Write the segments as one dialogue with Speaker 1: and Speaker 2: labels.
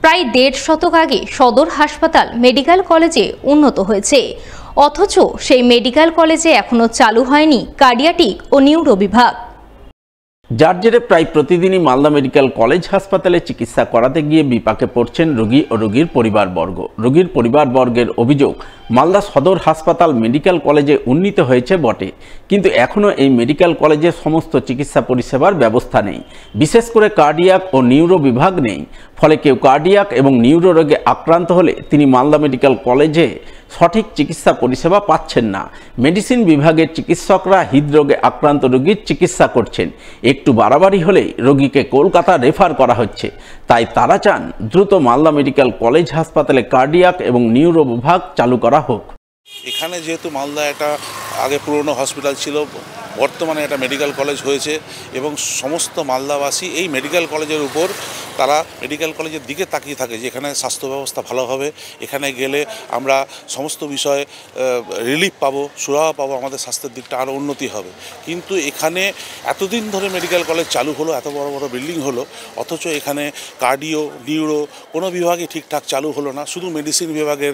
Speaker 1: প্রায় ১.৫ শতক আগে সদর হাসপাতাল মেডিকেল কলেজে উন্নত হয়েছে, অথচ সেই মেডিকেল কলেজে এখনো চালু হয়নি কার্ডিয়াটিক ও নিউরো বিভাগ।
Speaker 2: যার জেরে প্রায় প্রতিদিনই মালদা মেডিকেল কলেজ হাসপাতালে চিকিৎসা করাতে গিয়ে বিপাকে পড়ছেন রোগী ও রোগীর পরিবারবর্গ। রোগীর পরিবারবর্গের অভিযোগ, মালদা সদর হাসপাতাল মেডিকেল কলেজে উন্নীত হয়েছে বটে, কিন্তু এখনও এই মেডিকেল কলেজে সমস্ত চিকিৎসা পরিষেবার ব্যবস্থা নেই। বিশেষ করে কার্ডিয়াক ও নিউরো বিভাগ নেই। ফলে কেউ কার্ডিয়াক এবং নিউরো রোগে আক্রান্ত হলে তিনি মালদা মেডিকেল কলেজে সঠিক চিকিৎসা পরিষেবা পাচ্ছেন না। মেডিসিন বিভাগের চিকিৎসকরা হৃদরোগে আক্রান্ত রোগীর চিকিৎসা করছেন, একটু বাড়াবাড়ি হলেই রোগীকে কলকাতা রেফার করা হচ্ছে। তাই তারা চান দ্রুত মালদা মেডিকেল কলেজ হাসপাতালে কার্ডিয়াক এবং নিউরো বিভাগ চালু করা হোক।
Speaker 3: এখানে যেহেতু মালদা একটা আগে পুরনো হসপিটাল ছিল, বর্তমানে একটা মেডিকেল কলেজ হয়েছে এবং সমস্ত মালদাবাসী এই মেডিকেল কলেজের উপর তারা মেডিকেল কলেজের দিকে তাকিয়ে থাকে যে এখানে স্বাস্থ্য ব্যবস্থা ভালো হবে, এখানে গেলে আমরা সমস্ত বিষয়ে রিলিফ পাবো, সুরাহা পাবো, আমাদের স্বাস্থ্যের দিকটা আরও উন্নতি হবে। কিন্তু এখানে এতদিন ধরে মেডিকেল কলেজ চালু হলো, এত বড় বড় বিল্ডিং হলো, অথচ এখানে কার্ডিও নিউরো কোনো বিভাগই ঠিকঠাক চালু হলো না। শুধু মেডিসিন বিভাগের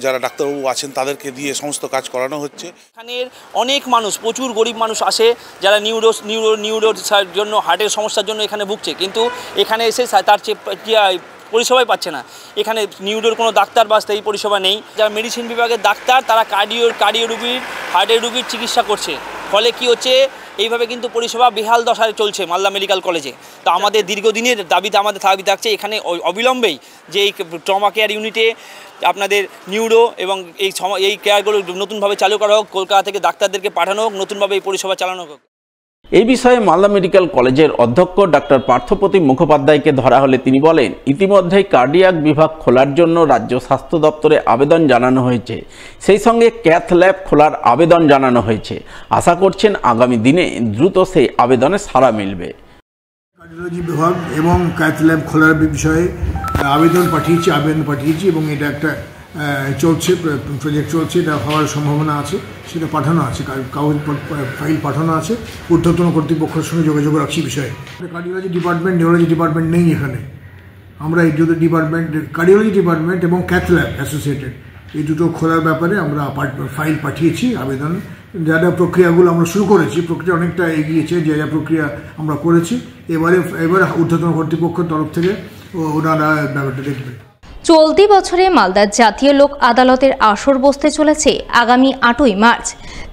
Speaker 3: যারা ডাক্তারবাবু আছেন তাদেরকে দিয়ে সমস্ত কাজ করানো হচ্ছে।
Speaker 4: এখানের অনেক মানুষ, প্রচুর গরিব মানুষ আসে যারা নিউরোর জন্য, হার্টের সমস্যার জন্য এখানে ভুগছে, কিন্তু এখানে এসে তার পরিষেবাই পাচ্ছে না। এখানে নিউরোর কোনো ডাক্তার বা এই পরিষেবা নেই। যারা মেডিসিন বিভাগের ডাক্তার তারা কার্ডিও রুগীর, হার্টের রুগীর চিকিৎসা করছে। ফলে কি হচ্ছে, এইভাবে কিন্তু পরিষেবা বেহাল দশায় চলছে মালদা মেডিকেল কলেজে। তো আমাদের দীর্ঘদিনের দাবিতে আমাদের দাবি থাকছে এখানে অবিলম্বেই যে এই ট্রমা কেয়ার ইউনিটে আপনাদের নিউরো এবং এই কেয়ারগুলো নতুনভাবে চালু করা হোক, কলকাতা থেকে ডাক্তারদেরকে পাঠানো হোক, নতুনভাবে এই পরিষেবা চালানো হোক।
Speaker 2: এই বিষয়ে মালদা মেডিকেল কলেজের অধ্যক্ষ ডক্টর পার্থপ্রতিম মুখোপাধ্যায়কে ধরা হলে তিনি বলেন, ইতিমধ্যেই কার্ডিয়াক বিভাগ খোলার জন্য রাজ্য স্বাস্থ্য দপ্তরে আবেদন জানানো হয়েছে, সেই সঙ্গে ক্যাথ ল্যাব খোলার আবেদন জানানো হয়েছে। আশা করছেন আগামী দিনে দ্রুত সেই আবেদনে সাড়া মিলবে।
Speaker 5: কার্ডিওলজি বিভাগ এবং ক্যাথ ল্যাব খোলার বিষয়ে আবেদন পাঠিয়েছি এবং এটা একটা চলছে, প্রজেক্ট চলছে, এটা হওয়ার সম্ভাবনা আছে, সেটা পাঠানো আছে, কাগজ ফাইল পাঠানো আছে, ঊর্ধ্বতন কর্তৃপক্ষের সঙ্গে যোগাযোগ রাখছি বিষয়ে। কার্ডিওলজি ডিপার্টমেন্ট, নিউরোলজি ডিপার্টমেন্ট নেই এখানে। আমরা এই দুটো ডিপার্টমেন্ট, কার্ডিওলজি ডিপার্টমেন্ট এবং ক্যাথ ল্যাব অ্যাসোসিয়েটেড, এই দুটো খোলার ব্যাপারে আমরা ফাইল পাঠিয়েছি, আবেদন। যা প্রক্রিয়াগুলো আমরা শুরু করেছি, প্রক্রিয়া অনেকটা এগিয়েছে, যা প্রক্রিয়া আমরা করেছি, এবার ঊর্ধ্বতন কর্তৃপক্ষের তরফ থেকে ওনারা ব্যাপারটা দেখবেন।
Speaker 1: চলতি বছরে মালদার জাতীয় লোক আদালতের আসর বসতে চলেছে আগামী ৮ই মার্চ।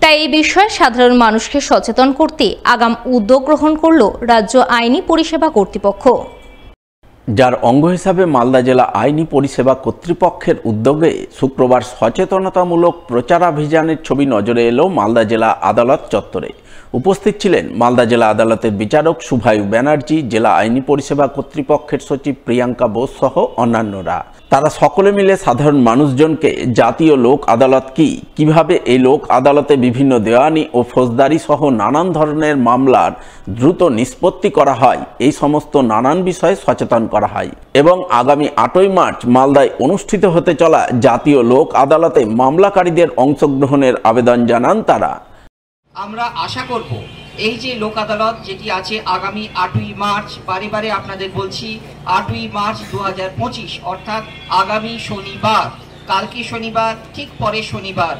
Speaker 1: তাই এই বিষয়ে সাধারণ মানুষকে সচেতন করতে আগাম উদ্যোগ গ্রহণ করল রাজ্য আইনি পরিষেবা কর্তৃপক্ষ।
Speaker 2: যার অঙ্গ হিসাবে মালদা জেলা আইনি পরিষেবা কর্তৃপক্ষের উদ্যোগে শুক্রবার সচেতনতামূলক প্রচারাভিযানের ছবি নজরে এলো মালদা জেলা আদালত চত্বরে। উপস্থিত ছিলেন মালদা জেলা আদালতের বিচারক শুভায়ু ব্যানার্জি, জেলা আইনি পরিষেবা কর্তৃপক্ষের সচিব প্রিয়াঙ্কা বোস সহ অন্যান্যরা। তারা সকলে মিলে সাধারণ মানুষজনকে জাতীয় লোক আদালত কি, কিভাবে এই লোক আদালতে বিভিন্ন দেওয়ানি ও ফৌজদারি সহ নানান ধরনের মামলার দ্রুত নিষ্পত্তি করা হয়, এই সমস্ত নানান বিষয়ে সচেতন করা হয়। এবং আগামী ৮ই মার্চ মালদায় অনুষ্ঠিত হতে চলা জাতীয় লোক আদালতে মামলাকারীদের অংশগ্রহণের আবেদন জানান তারা।
Speaker 6: আমরা আশা করব এই যে লোক আদালত যেটি আছে আগামী ৮ই মার্চ, বারে আপনাদের বলছি ৮ই মার্চ ২০২৫, অর্থাৎ আগামী শনিবার, কালকে শনিবার ঠিক পরে শনিবার,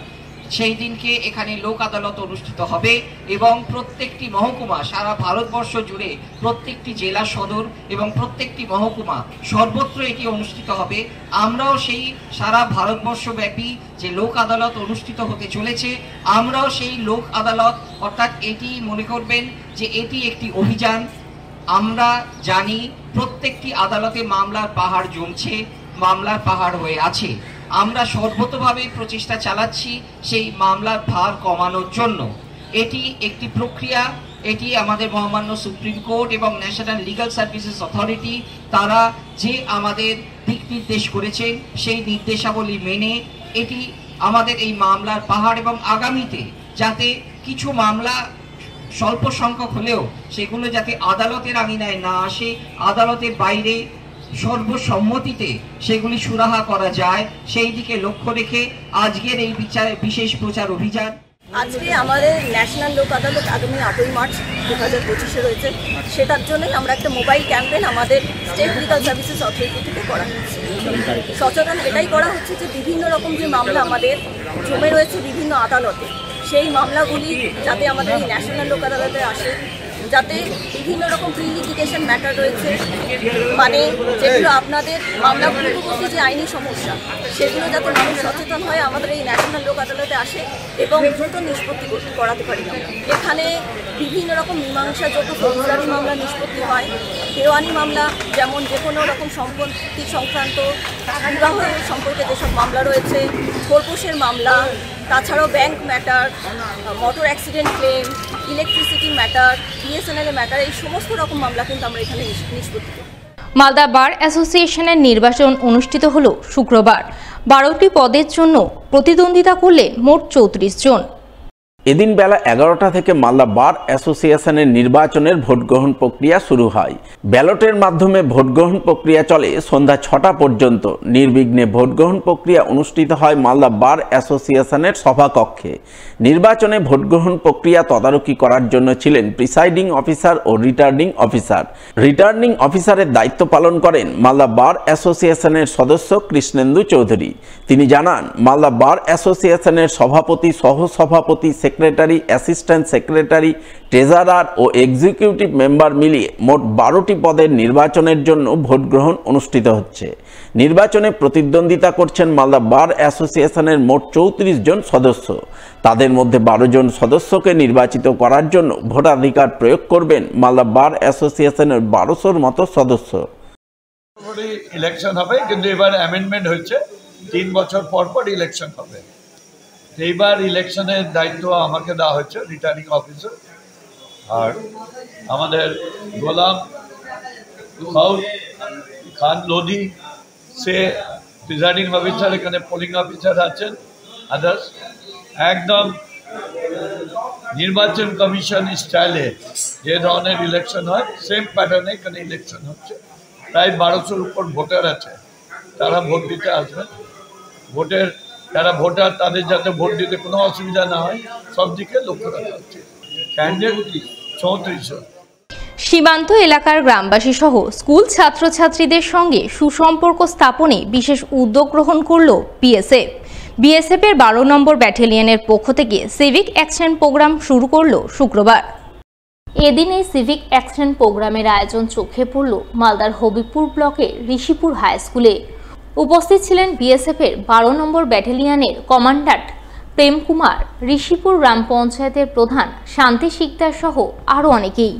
Speaker 6: সেই দিনকে এখানে লোক আদালত অনুষ্ঠিত হবে এবং প্রত্যেকটি মহকুমা, সারা ভারতবর্ষ জুড়ে প্রত্যেকটি জেলা সদর এবং প্রত্যেকটি মহকুমা সর্বত্র এটি অনুষ্ঠিত হবে। আমরাও সেই সারা ভারতবর্ষব্যাপী যে লোক আদালত অনুষ্ঠিত হতে চলেছে, আমরাও সেই লোক আদালত, অর্থাৎ এটি মনে করবেন যে এটি একটি অভিযান। আমরা জানি প্রত্যেকটি আদালতে মামলার পাহাড় জমছে, মামলার পাহাড় হয়ে আছে। আমরা সর্বতভাবে প্রচেষ্টা চালাচ্ছি সেই মামলার ভার কমানোর জন্য। এটি একটি প্রক্রিয়া, এটি আমাদের মহামান্য সুপ্রিম কোর্ট এবং ন্যাশনাল লিগ্যাল সার্ভিসেস অথরিটি তারা যে আমাদের দিক নির্দেশ করেছেন সেই নির্দেশাবলী মেনে এটি আমাদের এই মামলার পাহাড়, এবং আগামীতে যাতে কিছু মামলা স্বল্প সংখ্যক হলেও সেগুলো যাতে আদালতের আঙিনায় না আসে, আদালতের বাইরে সর্বসম্মতিতে সেগুলি সুরাহা করা যায়, সেই দিকে লক্ষ্য রেখে আজকের এই বিশেষ প্রচার অভিযান।
Speaker 7: আজকে আমাদের ন্যাশনাল লোক আদালত আগামী 8ই মার্চ 2025 রয়েছে। সেটার জন্যই আমরা একটা মোবাইল ক্যাম্পেইন আমাদের স্টেট লিগাল সার্ভিসেস অথরিটি থেকে করা হচ্ছে। সচেতন এটাই করা হচ্ছে যে বিভিন্ন রকম যে মামলা আমাদের জমে রয়েছে বিভিন্ন আদালতে, সেই মামলাগুলি যাতে আমাদের এই ন্যাশনাল লোক আদালতে আসে, যাতে বিভিন্ন রকম প্রি লিটিগেশন ম্যাটার রয়েছে, মানে যেগুলো আপনাদের মামলা পূর্ববর্তী যে আইনি সমস্যা সেগুলো যাতে মানুষ সচেতন হয় আমাদের এই ন্যাশনাল লোক আদালতে আসে এবং দ্রুত নিষ্পত্তি করাতে পারি। এখানে বিভিন্ন রকম মীমাংসাযোগ্য ফৌজদারি মামলা নিষ্পত্তি হয়, দেওয়ানি মামলা যেমন যে কোনো রকম সম্পত্তি সংক্রান্ত বিবাহ সম্পর্কে যেসব মামলা রয়েছে, খোরপোশের মামলা, তাছাড়াও bank matter, motor accident claim, electricity matter, BSNL matter, এই সমস্ত রকম মামলা কিন্তু আমরা এখানে নিষ্পত্তি করি।
Speaker 1: মালদা বার অ্যাসোসিয়েশনের নির্বাচন অনুষ্ঠিত হলো শুক্রবার। 12টি পদের জন্য প্রতিদ্বন্দ্বিতা করলে মোট 34 জন।
Speaker 2: এদিন বেলা 11টা থেকে মালদা বার অ্যাসোসিয়েশনের নির্বাচনের ভোট গ্রহণ প্রক্রিয়া শুরু হয়। ব্যালটের মাধ্যমে ভোট গ্রহণ প্রক্রিয়া চলে সন্ধ্যা 6টা পর্যন্ত। নির্বিঘ্নে ভোট গ্রহণ প্রক্রিয়া অনুষ্ঠিত হয় মালদা বার অ্যাসোসিয়েশনের সভাকক্ষে। নির্বাচনে ভোট গ্রহণ প্রক্রিয়া তদারকি করার জন্য ছিলেন প্রিসাইডিং অফিসার ও রিটার্নিং অফিসার। রিটার্নিং অফিসারের দায়িত্ব পালন করেন মালদা বার অ্যাসোসিয়েশনের সদস্য কৃষ্ণেন্দু চৌধুরী। তিনি জানান, মালদা বার অ্যাসোসিয়েশনের সভাপতি, সহসভাপতি, সেক্রেটারি, অ্যাসিস্ট্যান্ট সেক্রেটারি, ট্রেজারার ও এক্সিকিউটিভ মেম্বার মিলিয়ে মোট 12টি পদের নির্বাচনের জন্য ভোট গ্রহণ অনুষ্ঠিত হচ্ছে। নির্বাচনে প্রতিদ্বন্দ্বিতা করছেন মালদা বার অ্যাসোসিয়েশনের মোট 34 জন সদস্য। তাদের মধ্যে 12 জন সদস্যকে নির্বাচিত করার জন্য ভোটাধিকার প্রয়োগ করবেন মালদা বার অ্যাসোসিয়েশনের 1200-র মতো সদস্য।
Speaker 8: ইলেকশন হবে, কিন্তু এবার অ্যামেন্ডমেন্ট হয়েছে, 3 বছর পর পর ইলেকশন হবে। এইবার ইলেকশনের দায়িত্ব আমাকে দেওয়া হয়েছে রিটার্নিং অফিসার। আর আমাদের গোলাম খান লোধি সে প্রিজাইডিং অফিসার, এখানে পোলিং অফিসার আছেন, আদার্স। একদম নির্বাচন কমিশন স্টাইলে যে ধরনের ইলেকশন হয় সেম প্যাটার্নে এখানে ইলেকশন হচ্ছে। প্রায় 1200-র উপর ভোটার আছে, তারা ভোট দিতে আসবেন। ভোটের যারা ভোটার তাদের যাতে ভোট দিতে কোনো অসুবিধা না হয় সব দিকে লক্ষ্য রাখা হচ্ছে। ক্যান্ডিডেট 34 জন।
Speaker 1: সীমান্ত এলাকার গ্রামবাসী সহ স্কুল ছাত্রছাত্রীদের সঙ্গে সুসম্পর্ক স্থাপনে বিশেষ উদ্যোগ গ্রহণ করল বিএসএফ। বিএসএফের 12 নম্বর ব্যাটালিয়নের পক্ষ থেকে সিভিক অ্যাকশন প্রোগ্রাম শুরু করল শুক্রবার। এদিন এই সিভিক অ্যাকশন প্রোগ্রামের আয়োজন চোখে পড়ল মালদার হবিবপুর ব্লকের ঋষিপুর হাই স্কুলে। উপস্থিত ছিলেন বিএসএফের 12 নম্বর ব্যাটালিয়নের কমান্ড্যান্ট প্রেম কুমার, ঋষিপুর গ্রাম পঞ্চায়েতের প্রধান শান্তি শিকদার সহ আরও অনেকেই।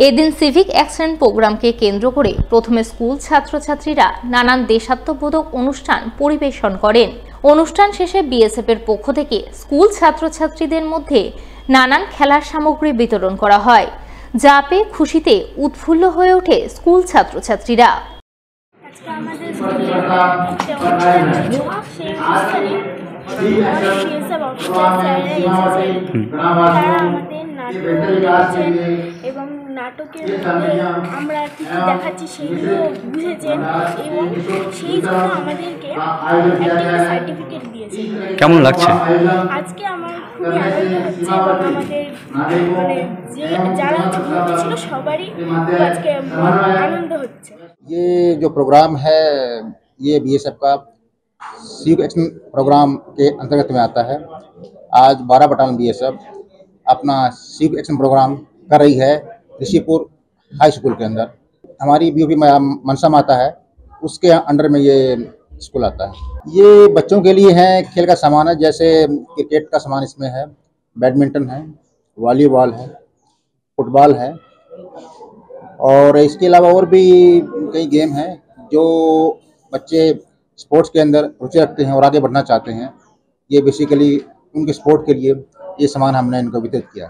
Speaker 1: এদিন সিভিক অ্যাকশন প্রোগ্রামকে কেন্দ্র করে প্রথমে স্কুল ছাত্রছাত্রীরা নানান দেশাত্মবোধক অনুষ্ঠান পরিবেশন করেন। অনুষ্ঠান শেষে বিএসএফের পক্ষ থেকে স্কুল ছাত্রছাত্রীদের মধ্যে নানান খেলার সামগ্রী বিতরণ করা হয়, যা পেয়ে খুশিতে উৎফুল্ল হয়ে ওঠে স্কুল ছাত্রছাত্রীরা।
Speaker 9: আজকে আমাদের স্কুলে একটা অনুষ্ঠান ছিল, সেই অনুষ্ঠানে বিএসএফ অফিসার স্যাররা এসেছেন। তারা আমাদের নাটক দেখেছেন এবং নাটকের মধ্যে আমরা কী কী দেখাচ্ছি সেইগুলো বুঝেছেন এবং সেই জন্য আমাদেরকে একটা সার্টিফিকেট দিয়েছেন।
Speaker 10: কেমন লাগছে?
Speaker 9: আজকে আমার খুবই আনন্দ হচ্ছে এবং আমাদের মানে যারা ভর্তি ছিল সবারই আজকে আনন্দ হচ্ছে।
Speaker 11: ये जो प्रोग्राम है ये बीएसएफ का सिविक एक्शन प्रोग्राम के अंतर्गत में आता है। आज 12 बटालियन बीएसएफ अपना सिविक एक्शन प्रोग्राम कर रही है ऋषिपुर हाई स्कूल के अंदर। हमारी बीओपी मनसा माता है, उसके अंडर में ये स्कूल आता है। ये बच्चों के लिए है, खेल का सामान है, जैसे क्रिकेट का सामान इसमें है, बैडमिंटन है, वॉलीबॉल है, फुटबॉल है और इसके अलावा और भी कई गेम हैं जो बच्चे स्पोर्ट्स के अंदर रुचि रखते हैं और आगे बढ़ना चाहते हैं। ये बेसिकली उनके स्पोर्ट के लिए ये सामान हमने इनको वितरित किया।